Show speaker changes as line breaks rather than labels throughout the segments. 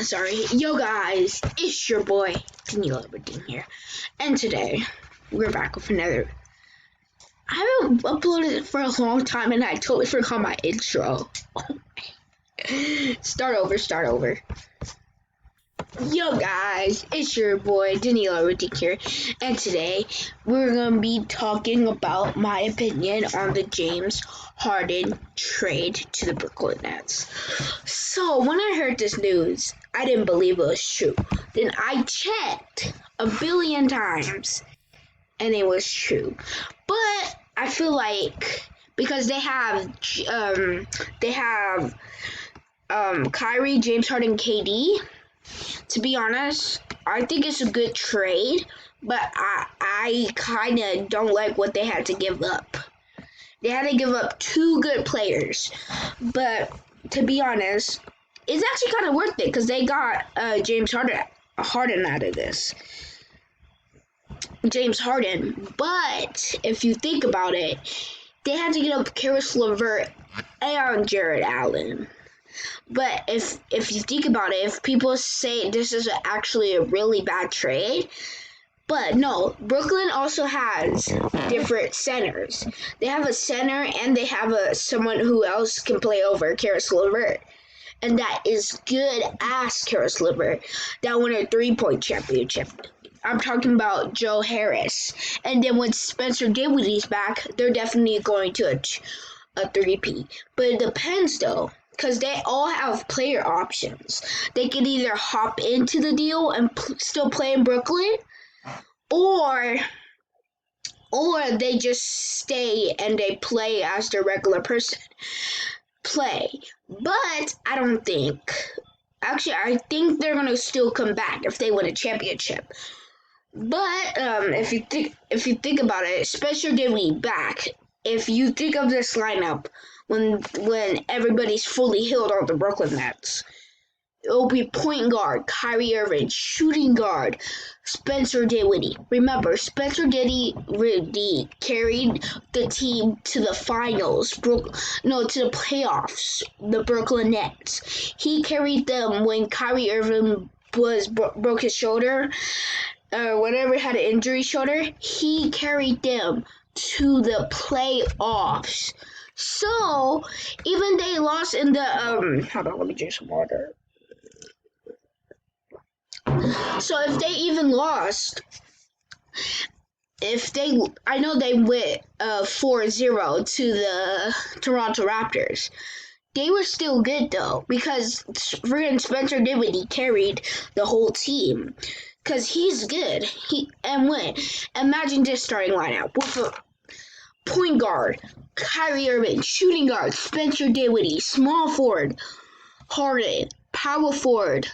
Sorry. Yo guys, it's your boy, Daniel Everything here. And today, we're back with another. I haven't uploaded it for a long time and I totally forgot my intro. Start over. Yo guys, it's your boy, Daniel Everything here. And today, we're going to be talking about my opinion on the James Harden trade to the Brooklyn Nets. So, when I heard this news, I didn't believe it was true. Then I checked a billion times, and it was true. But I feel like because they have Kyrie, James Harden, KD. To be honest, I think it's a good trade, but I kind of don't like what they had to give up. They had to give up two good players, but to be honest, it's actually kind of worth it because they got James Harden out of this. James Harden, but if you think about it, they had to get up Karis LeVert and Jared Allen. But if you think about it, if people say this is actually a really bad trade, but no, Brooklyn also has different centers. They have a center and they have someone who else can play over Karis LeVert. And that is good ass Karis LeVert that won a 3-point championship. I'm talking about Joe Harris. And then when Spencer Dinwiddie's back, they're definitely going to a 3-peat. But it depends though. Because they all have player options. They can either hop into the deal and still play in Brooklyn, or they just stay and they play as their regular person play. But I don't think. Actually, I think they're gonna still come back if they win a championship. But if you think about it, Spencer Dinwiddie back. If you think of this lineup. When everybody's fully healed on the Brooklyn Nets, it'll be point guard Kyrie Irving, shooting guard Spencer Dinwiddie. Remember, Spencer Dinwiddie carried the team to the finals, to the playoffs. The Brooklyn Nets. He carried them when Kyrie Irving broke his shoulder, or whatever, had an injury shoulder. He carried them to the playoffs. So, even they lost in the, hold on, let me drink some water. So, if they even lost, I know they went 4-0 to the Toronto Raptors. They were still good, though, because friggin' Spencer Dinwiddie carried the whole team. Because he's good. Imagine this starting lineup with a point guard, Kyrie Irving, shooting guard, Spencer Dinwiddie, small forward, Harden, power forward,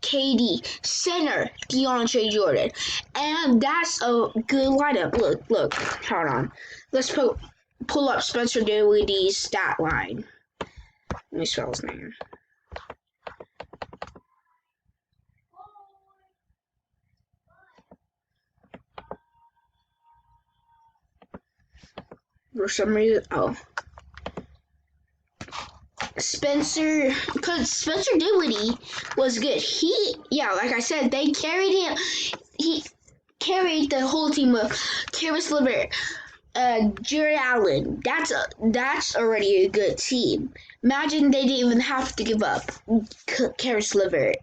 KD, center, DeAndre Jordan. And that's a good lineup. Look, hold on. Let's pull up Spencer Dinwiddie's stat line. Let me spell his name. For some reason, because Spencer Dinwiddie was good. Like I said, they carried him. He carried the whole team of Karis LeVert, Jared Allen. That's already a good team. Imagine they didn't even have to give up Karis LeVert,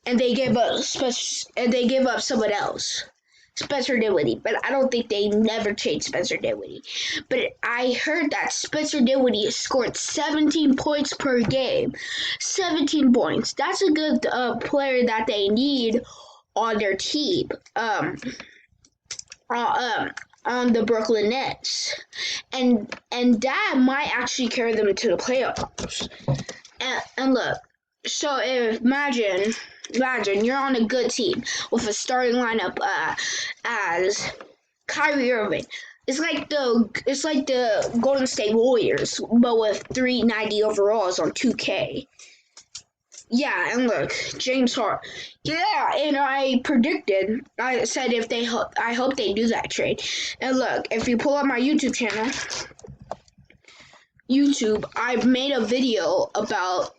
and they gave up someone else. Spencer Dinwiddie, but I don't think they never changed Spencer Dinwiddie. But I heard that Spencer Dinwiddie scored 17 points per game. 17 points. That's a good player that they need on their team. On the Brooklyn Nets. And that might actually carry them to the playoffs. And look, so imagine you're on a good team with a starting lineup as Kyrie Irving. It's like the Golden State Warriors, but with 390 overalls on 2K. Yeah, and look, James Harden. Yeah, and I said I hope they do that trade. And look, if you pull up my YouTube channel, I've made a video about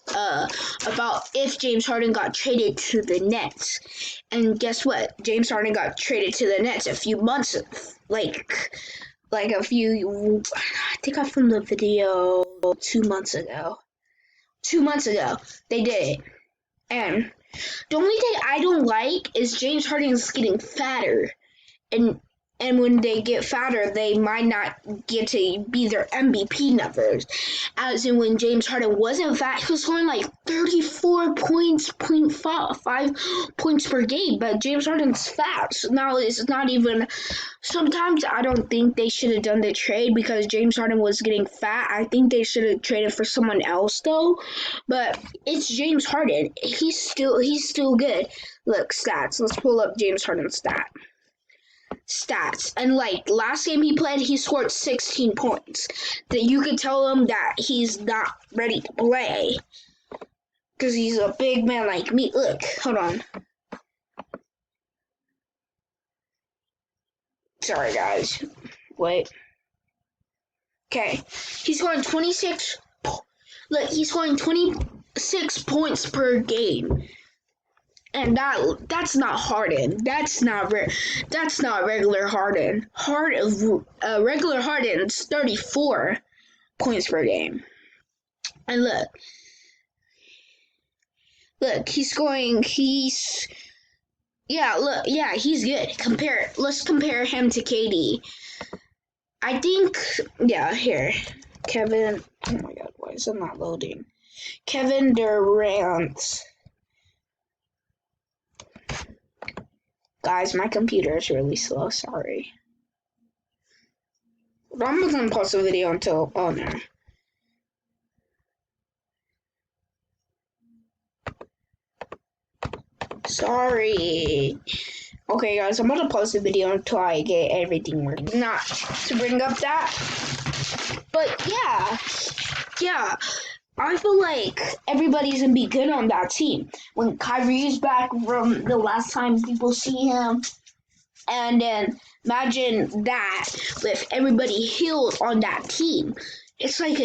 about if James Harden got traded to the Nets. And guess what? James Harden got traded to the Nets a few months, I think I filmed the video 2 months ago. 2 months ago, they did it. And the only thing I don't like is James Harden is getting fatter. And when they get fatter, they might not get to be their MVP numbers. As in when James Harden wasn't fat, he was scoring like 34 points, 0.5 points per game. But James Harden's fat, so now it's not even. Sometimes I don't think they should have done the trade because James Harden was getting fat. I think they should have traded for someone else though. But it's James Harden. He's still good. Look, stats. Let's pull up James Harden's stats. And like last game he played, he scored 16 points. That you could tell him that he's not ready to play because he's a big man like me. Look, hold on. Sorry guys. Wait. Okay. He's scoring 26. Look, he's scoring 26 points per game. And that's not Harden. That's not regular Harden. Regular Harden's 34 points per game. And look, he's good. Let's compare him to KD. I think, here, Kevin. Oh my God, why is it not loading? Kevin Durant. Guys, my computer is really slow, sorry. I'm not gonna pause the video until, oh no. Sorry. Okay guys, I'm gonna pause the video until I get everything working. Not to bring up that, but yeah. I feel like everybody's gonna be good on that team. When Kyrie's back from the last time people see him, and then imagine that with everybody healed on that team. It's like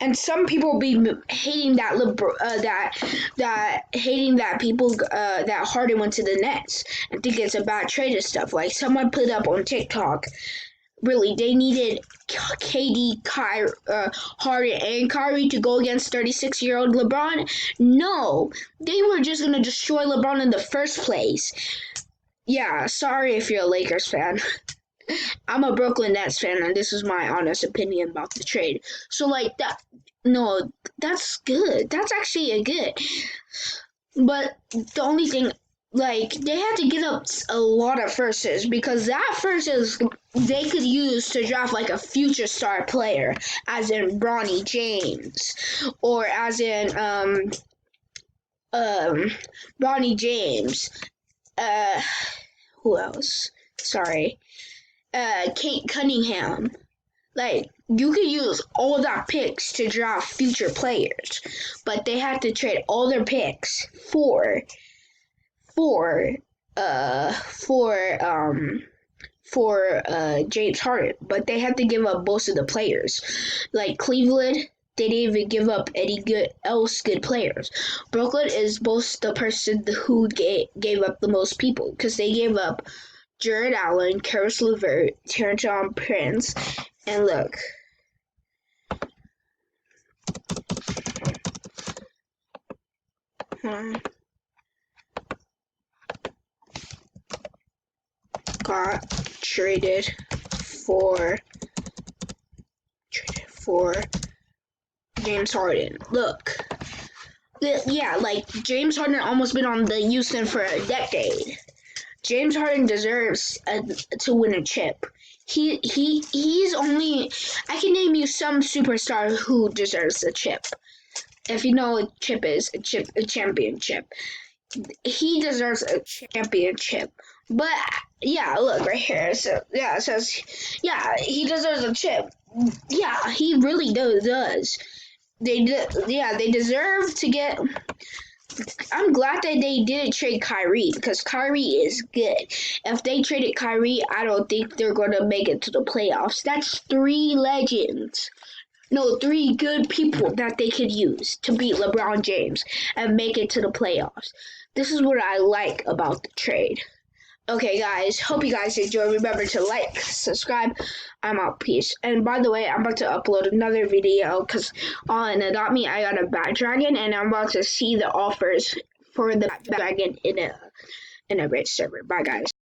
and some people be hating that that Harden went to the Nets and think it's a bad trade and stuff. Like someone put up on TikTok. Really, they needed KD, Harden, and Kyrie to go against 36-year-old LeBron? No, they were just going to destroy LeBron in the first place. Yeah, sorry if you're a Lakers fan. I'm a Brooklyn Nets fan, and this is my honest opinion about the trade. So, like, that's good. That's actually a good. But the only thing, like, they had to get up a lot of firsts because that first is they could use to draft like a future star player, as in Bronny James, or as in Bronny James. Who else? Sorry, Kate Cunningham. Like you could use all that picks to draft future players, but they had to trade all their picks for James Harden, but they had to give up most of the players. Like Cleveland, they didn't even give up any good players. Brooklyn is both the person who gave up the most people because they gave up Jared Allen, Karis LeVert, Terrence Prince, and look. Got traded for James Harden. Look. Yeah, like James Harden almost been on the Houston for a decade. James Harden deserves to win a chip. He's only. I can name you some superstar who deserves a chip. If you know what a chip is, a championship. He deserves a championship. But yeah, look right here. So yeah, it says he deserves a chip. Yeah, he really does. They deserve to get. I'm glad that they didn't trade Kyrie because Kyrie is good. If they traded Kyrie, I don't think they're going to make it to the playoffs. That's 3 legends. No, 3 good people that they could use to beat LeBron James and make it to the playoffs. This is what I like about the trade. Okay, guys, hope you guys enjoy. Remember to like, subscribe. I'm out. Peace. And by the way, I'm about to upload another video because on Adopt Me, I got a bat dragon, and I'm about to see the offers for the bat dragon in a rich server. Bye, guys.